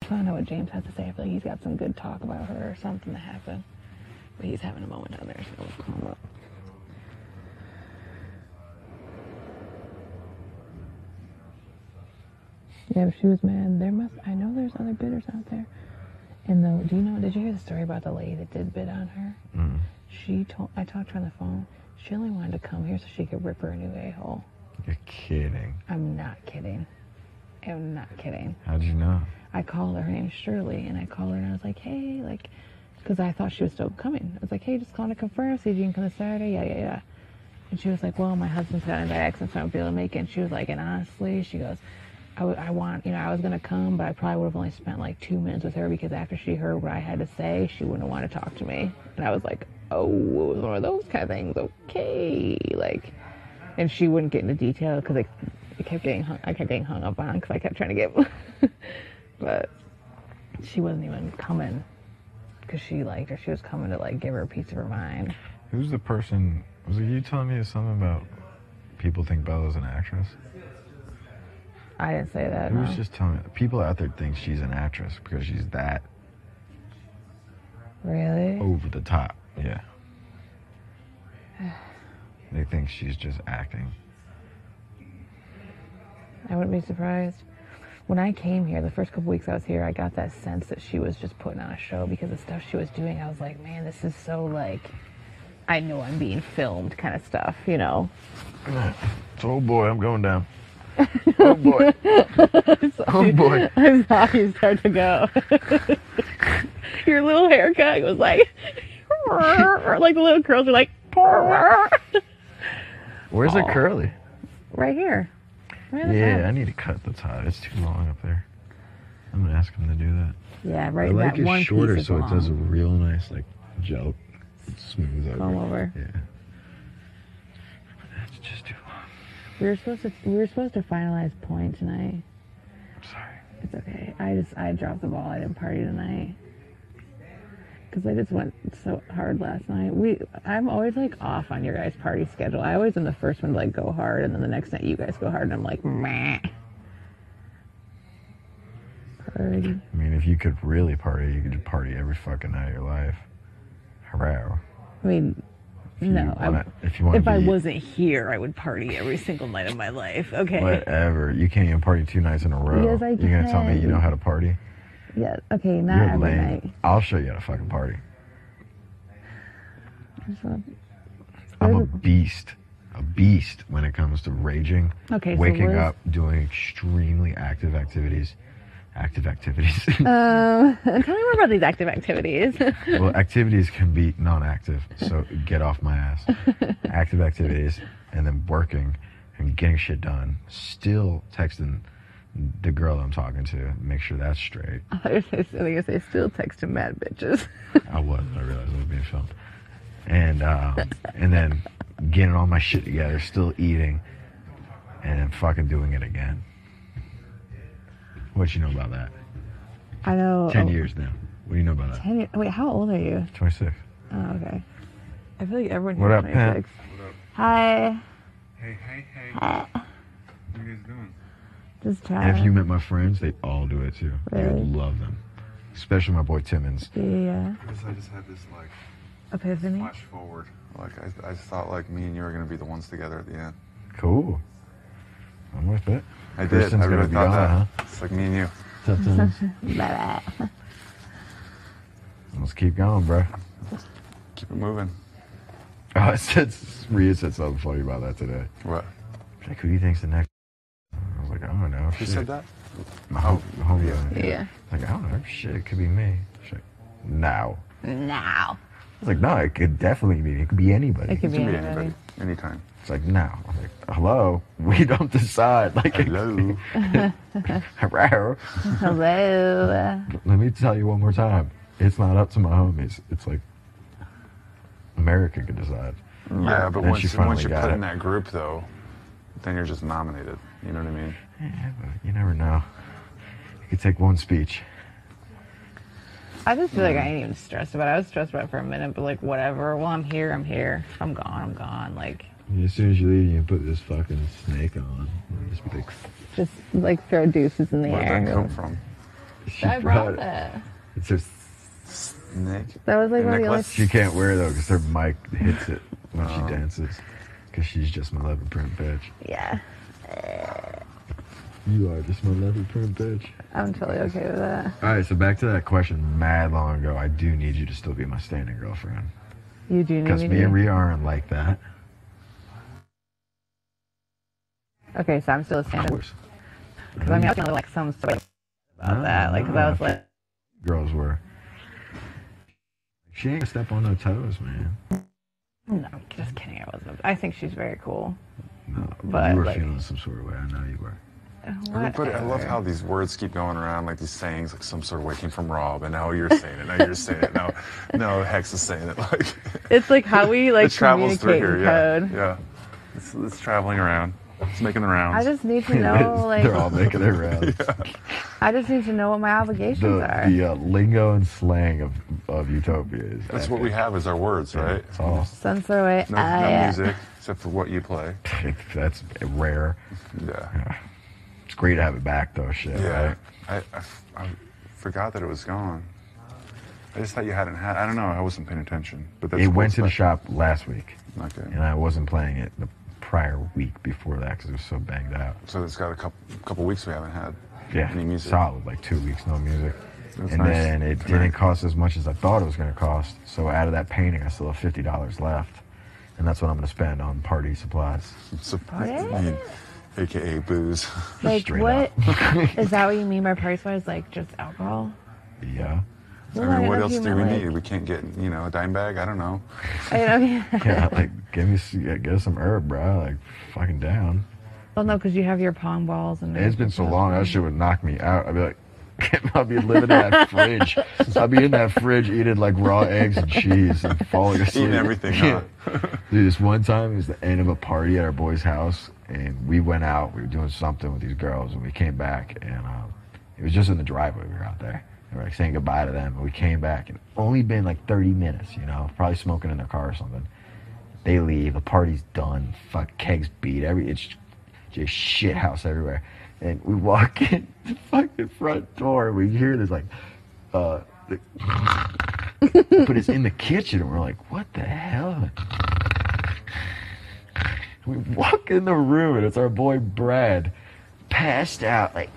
I don't know what James has to say. I feel like he's got some good talk about her or something that happened. But he's having a moment down there, so we'll call him up. Yeah, she was mad. I know there's other bidders out there. And did you hear the story about the lady that did bid on her? Mm. I talked to her on the phone. She only wanted to come here so she could rip her a new a-hole. You're kidding. I'm not kidding. I'm not kidding. How'd you know? I called her. Her name's Shirley. And I called her and I was like, hey, like, because I thought she was still coming. I was like, hey, just calling to confirm, see if you can come this Saturday. Yeah. And she was like, well, my husband's got an accident, so I won't be able to make it. And she was like, and honestly, she goes, I was going to come, but I probably would have only spent like 2 minutes with her because after she heard what I had to say, she wouldn't want to talk to me. And I was like, oh, it was one of those kind of things. Okay. Like, and she wouldn't get into detail because I kept getting hung up on because I kept trying to get, but she wasn't even coming because she liked her. She was coming to like give her a piece of her mind. Who's the person? Was it you telling me something about people think Bella's an actress? I didn't say that. Who's just telling me? People out there think she's an actress because she's that really over the top. Yeah. They think she's just acting. I wouldn't be surprised. When I came here, the first couple weeks I was here, I got that sense that she was just putting on a show because the stuff she was doing, I was like, man, this is so like, I know I'm being filmed kind of stuff, you know? Oh boy, I'm going down. Oh boy. Oh boy. I saw you start to go. Your little haircut was like, like the little curls are like, where's the curly? Right here. Right yeah, I need to cut the top. It's too long up there. I'm gonna ask him to do that. Yeah, right. I like that it one shorter piece is so long. it does a real nice like gel. It smooths over. Comb over. Yeah. That's just too long. We were supposed to finalize point tonight. I'm sorry. It's okay. I dropped the ball. I didn't party tonight because I just went so hard last night. I'm always like off on your guys' party schedule. I always am the first one to like go hard, and then the next night you guys go hard, and I'm like, meh. Party. I mean, if you could really party, you could just party every fucking night of your life. Hurrah. I mean, no. If I wasn't here, I would party every single night of my life. Okay. Whatever. You can't even party 2 nights in a row. Yes, I can. You're gonna tell me you know how to party? Yeah. Okay. Not You're every lame. night. I'll show you how to fucking party. I'm a beast. A beast when it comes to raging. Okay. Waking up, doing extremely active activities. Tell me more about these active activities. Well, activities can be non-active, so get off my ass. Active activities, and then working and getting shit done. Still texting the girl I'm talking to, make sure that's straight. I was gonna say still texting mad bitches. I realized I was being filmed. And then getting all my shit together, still eating, and then fucking doing it again. What you know about that? I know. 10 years now. What do you know about that? 10 years? Wait, how old are you? 26. Oh, okay. I feel like everyone What here up, is Pat? 26. Hi. Hey. Hi. What are you guys doing? Just trying. And if you met my friends, they'd all do it too. Really? You'd love them. Especially my boy Timmons. Yeah. I just had this like Epiphany. flash forward. Like I thought like me and you were gonna be the ones together at the end. Cool. I'm with it. I did. Kristen's I really gonna be thought on, that. huh? It's like me and you. Tough times. Bye-bye. Let's keep going, bro. Keep it moving. Oh, Rhea said something funny about that today. What? She's like, who do you think's the next? I was like, I don't know. Who Shit. said that? My homie. Yeah. Like, I don't know. Shit, it could be me. She's like, now. Now. I was like, no, it could definitely be. It could be anybody. It could It be can be anybody. anybody. Anytime. It's like, now. I'm like, hello? We don't decide. Like, Hello. hello? Hello. Let me tell you one more time. It's not up to my homies. It's like, America could decide. Yeah, but And once she you finally got put it. in that group though, then you're just nominated. You know what I mean? Yeah, but you never know. You could take one speech. I just feel like I ain't even stressed about it. I was stressed about it for a minute, but like whatever. Well, I'm here. I'm here. If I'm gone, I'm gone. Like, As soon as you leave, you put this fucking snake on. Just be like, just like throw deuces in the Where'd air. that come from? She I brought that. It's her. Nick. That was like A one of the only. necklace? She can't wear it though because her mic hits it when she dances. Because she's just my leopard print bitch. Yeah. You are just my leopard print bitch. I'm totally okay with that. All right, so back to that question mad long ago. I do need you to still be my standing girlfriend. You do need Because me and Rhea aren't like that. Okay, so I'm still a Of stand-up. course. Because I mean, I was gonna like some sort of about that. Like, 'cause I was like, Girls were. She ain't gonna step on no toes, man. no, just kidding. I wasn't. I think she's very cool. No, But, you were like- feeling some sort of way. I know you were. Everybody, I love Whatever. how these words keep going around, like these sayings, like some sort of way came from Rob, and now you're saying it, now you're saying it, now Hex is saying it. Like It's like how we like it travels through communicate here, in code. yeah. It's traveling around. It's making the rounds. I just need to know, like, They're all making their rounds. I just need to know what my obligations are. The lingo and slang of Utopia is. That's what we have as our words, right? It's all. Censor away. No music except for what you play. That's rare. Yeah. It's great to have it back though. Shit. Yeah. Right? I forgot that it was gone. I just thought you hadn't had. I don't know. I wasn't paying attention. But that's It cool went to the stuff. shop last week, Okay. and I wasn't playing it the prior week before that because it was so banged out. So it's got a couple weeks we haven't had. Yeah, Any music? solid, like 2 weeks, no music. That's And nice. then it didn't cost as much as I thought it was going to cost. So out of that painting, I still have $50 left. And that's what I'm going to spend on party supplies. So, I mean, AKA booze. Like, Straight what up. is that? What you mean by price wise? Like just alcohol? Yeah. I Well, mean, what know else you do we meant, need? We can't get, a dime bag? I don't know. I know. Yeah, like, get us some herb, bro. Like, fucking down. Well, no, because you have your pong balls and. It's been so long, that shit would knock me out. I'd be like, I'll be living in that fridge. I'll be in that fridge eating like raw eggs and cheese and falling asleep. Eating everything, huh? Dude, this one time it was the end of a party at our boy's house, and we went out. We were doing something with these girls, and we came back, and it was just in the driveway. We were out there. We were like saying goodbye to them, and we came back, and only been like 30 minutes, probably smoking in their car or something. They leave. The party's done. Fuck, kegs beat. It's just shit house everywhere. And we walk in the fucking front door, and we hear this like, but it's in the kitchen, and we're like, what the hell? We walk in the room, and it's our boy Brad, passed out, like,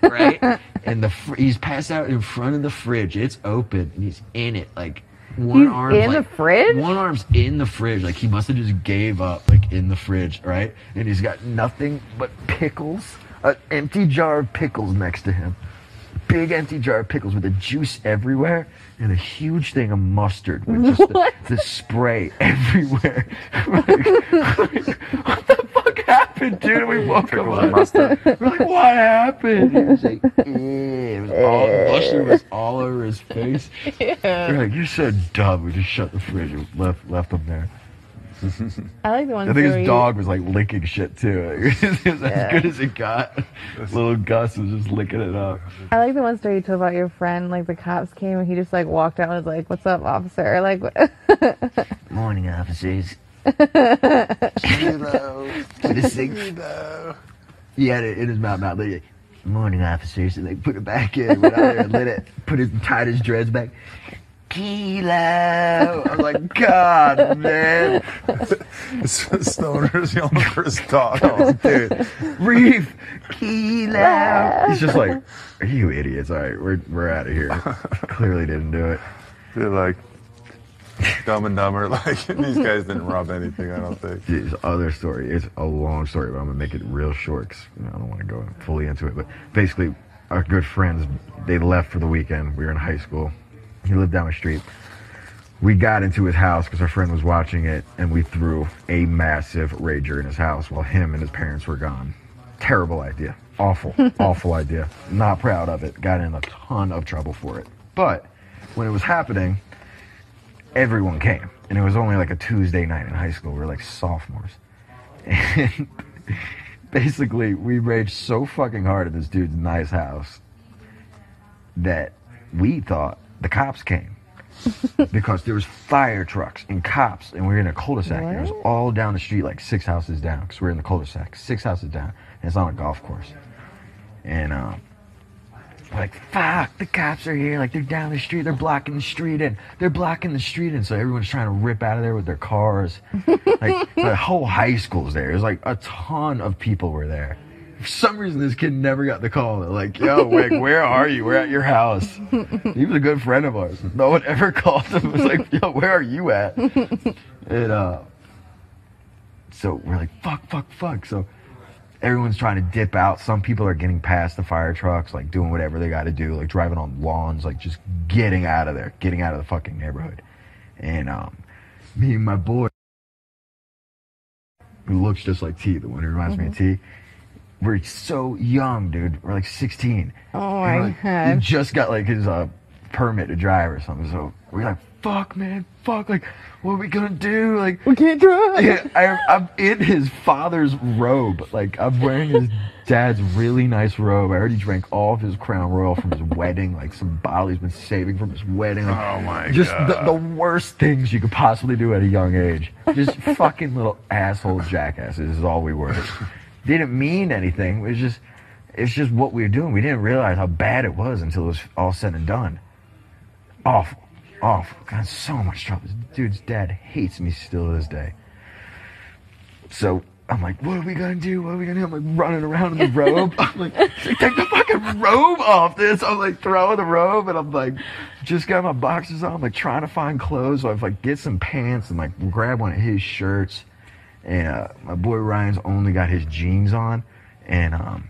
right? And he's passed out in front of the fridge. It's open, and he's in it, like, one arm in the fridge? One arm's in the fridge. Like, he must have just gave up, like, in the fridge, right? And he's got nothing but pickles, an empty jar of pickles next to him. Big empty jar of pickles with the juice everywhere, and a huge thing of mustard with just the spray everywhere. Like, what the fuck happened, dude? And we woke him up. We're like, what happened? He was like, it was all mustard was all over his face. We're like, you're so dumb. We just shut the fridge and left him there. I like the ones. I think where his dog was like licking shit too. It was as good as it got. Little Gus was just licking it up. I like the one story you told about your friend. Like the cops came and he just like walked out and was like, "What's up, officer?" Like, Morning, officers. Hello. He had it in his mouth. Like, morning, officers. And they put it back in. Went out there and lit it. Tied his dreads back. Kilo. I was like, God, man. Stoner's yelling for his dog. Oh, dude. Reef. Kilo. He's just like, are you idiots? All right, we're out of here. Clearly didn't do it. They're like Dumb and Dumber. Like, these guys didn't rob anything, I don't think. This other story. It's a long story, but I'm going to make it real short because I don't want to go fully into it. But basically, our good friends, they left for the weekend. We were in high school. He lived down the street. We got into his house because our friend was watching it, and we threw a massive rager in his house while him and his parents were gone. Terrible idea. Awful, awful idea. Not proud of it. Got in a ton of trouble for it. But when it was happening, everyone came. And it was only like a Tuesday night in high school. We were like sophomores. And basically, we raged so fucking hard at this dude's nice house that we thought the cops came. Because there was fire trucks and cops, and we were in a cul-de-sac. And it was all down the street, like 6 houses down, because we're in the cul-de-sac, 6 houses down, and it's on a golf course. And We're like, fuck, the cops are here. Like, they're down the street. They're blocking the street in. They're blocking the street in. So everyone's trying to rip out of there with their cars. Like, the whole high school's there. There's like a ton of people were there. For some reason, this kid never got the call. They're like, yo, Wick, where are you? We're at your house. He was a good friend of ours. No one ever called him. It was like, yo, where are you at? And so we're like, fuck. So everyone's trying to dip out. Some people are getting past the fire trucks, like doing whatever they got to do, like driving on lawns, like just getting out of there, getting out of the fucking neighborhood. And me and my boy, who looks just like T, the one who reminds me of T, we're so young, dude. We're like 16. Oh my God. He just got like his permit to drive or something. So we're like, fuck, man, fuck. Like, what are we gonna do? Like, we can't drive. Yeah, I'm in his father's robe. Like, I'm wearing his dad's really nice robe. I already drank all of his Crown Royal from his wedding, like some bottle he's been saving from his wedding. Like, Oh my just God. the worst things you could possibly do at a young age. Just fucking little asshole jackasses is all we were. Didn't mean anything. It's just what we were doing. We didn't realize how bad it was until it was all said and done. Awful. Got in so much trouble. This dude's dad hates me still to this day. So I'm like, what are we gonna do? I'm like running around in the robe. I'm like, take the fucking robe off this. I'm like throwing the robe, and I'm like, just got my boxers on. I'm like trying to find clothes. So I like get some pants and like grab one of his shirts. And my boy Ryan's only got his jeans on and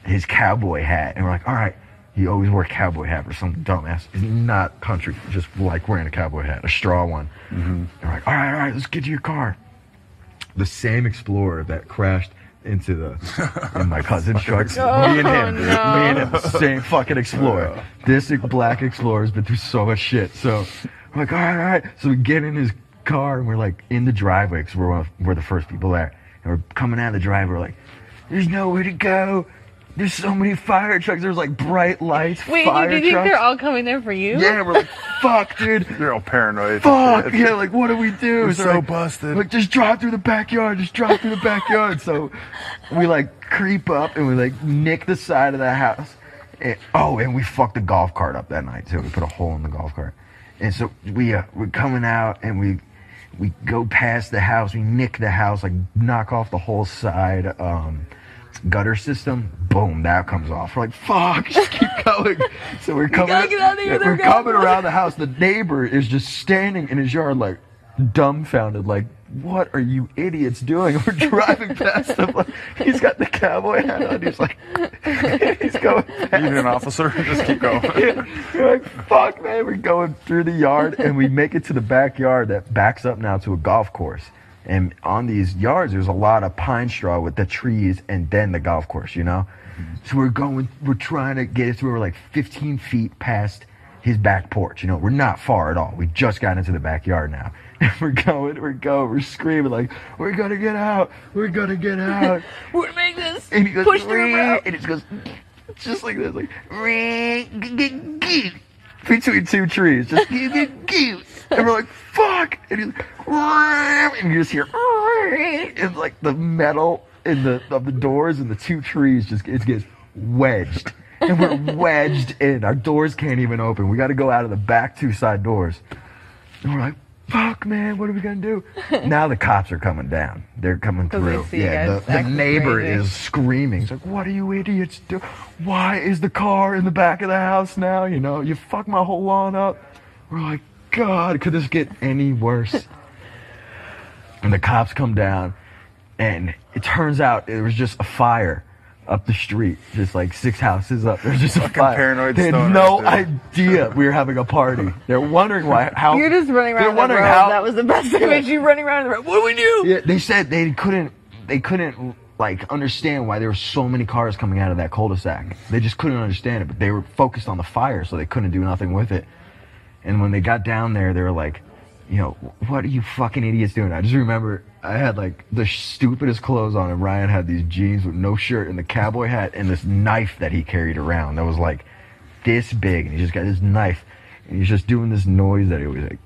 his cowboy hat. And we're like, all right. He always wore a cowboy hat for some dumbass. It's not country, just like wearing a cowboy hat, a straw one. And we're like, all right, let's get to your car. The same Explorer that crashed into in my cousin's truck. Me and him, same fucking Explorer. This black Explorer has been through so much shit. So we're like, all right. So we get in his car and we're like in the driveway because we're the first people there. And we're coming out of the driveway, we're like, there's nowhere to go. There's so many fire trucks. There's like bright lights. Wait, fire do you think trucks. they're all coming there for you? Yeah, we're like, fuck, dude. You're all paranoid. Fuck, yeah, like, what do we do? We're so like, busted. Like, just drive through the backyard. So we like creep up and we like nick the side of the house. And we fucked the golf cart up that night too. We put a hole in the golf cart. And so we're coming out and we go past the house. We nick the house, like knock off the whole side gutter system. Boom, that comes off. We're like, fuck, just keep going. So we're coming around the house. The neighbor is just standing in his yard like dumbfounded, like, what are you idiots doing? We're driving past him. Like, he's got the cowboy hat on. He's like, he's going past. You need an officer? Just keep going. We're like, fuck, man. We're going through the yard and we make it to the backyard that backs up now to a golf course. And on these yards, there's a lot of pine straw with the trees and then the golf course, you know? So we're trying to get it to where we're like 15 feet past his back porch, you know? We're not far at all. We just got into the backyard now. And we're screaming like, we're gonna get out. We're gonna make this. And he goes, push through, bro. and it just goes, just like this, like, between two trees, just, and we're like, fuck, and he's like, and you just hear, and like the metal of the doors and the two trees it gets wedged, and we're wedged in. Our doors can't even open. We got to go out of the back two side doors, and we're like, fuck, man, what are we gonna do? Now the cops are coming down. They're coming through. Yeah, the neighbor is screaming. He's like, what are you idiots doing? Why is the car in the back of the house now? You know, you fucked my whole lawn up. We're like, God, could this get any worse? And the cops come down, and it turns out it was just a fire up the street, just like 6 houses up. There's just a fire. Paranoid they had stoners, no dude. idea we were having a party. They're wondering how You're just running around the road. That was the best image. You running around the road. What do we do? Yeah, they said they couldn't like understand why there were so many cars coming out of that cul-de-sac. They just couldn't understand it, but they were focused on the fire, so they couldn't do nothing with it. And when they got down there, they were like, you know, what are you fucking idiots doing? I just remember I had like the stupidest clothes on, and Ryan had these jeans with no shirt and the cowboy hat and this knife that he carried around that was like this big, and he just got this knife and he's just doing this noise that he always like